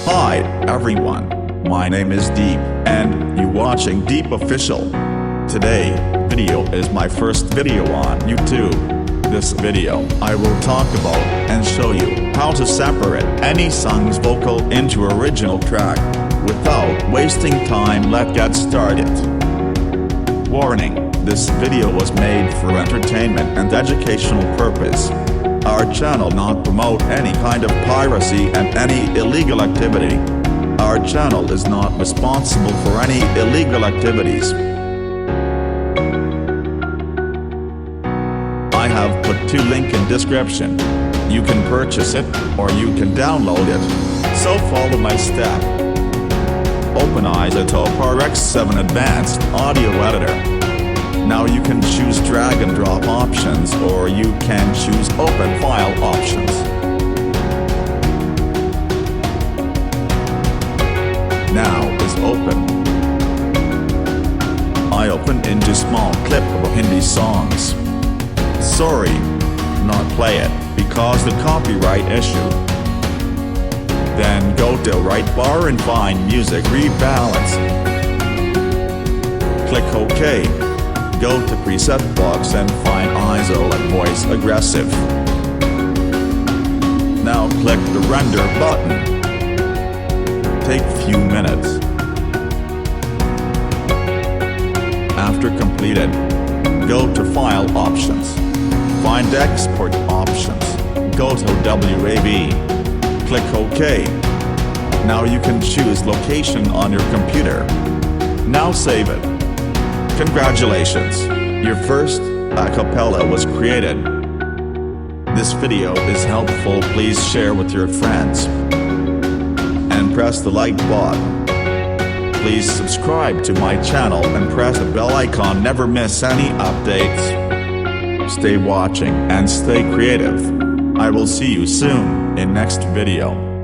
Hi, everyone. My name is Deep, and you watching Deep Official. Today, video is my first video on YouTube. This video, I will talk about and show you how to separate any song's vocal into original track. Without wasting time, let's get started. Warning, this video was made for entertainment and educational purpose. Our channel not promote any kind of piracy and any illegal activity. Our channel is not responsible for any illegal activities. I have put 2 links in description. You can purchase it or you can download it. So follow my step. Open Isotope RX7 Advanced Audio Editor. Now you can choose drag and drop options or you can choose open file options. Now is open. I open into small clip of Hindi songs. Sorry, not play it because the copyright issue. Then go to right bar and find music rebalance. Click OK. Go to preset box and find ISO and voice aggressive. Now click the render button. Take few minutes. After completed, go to file options. Find export options. Go to WAV. Click OK. Now you can choose location on your computer. Now save it. Congratulations, your first acapella was created. This video is helpful, please share with your friends. And press the like button. Please subscribe to my channel and press the bell icon, never miss any updates. Stay watching and stay creative. I will see you soon in next video.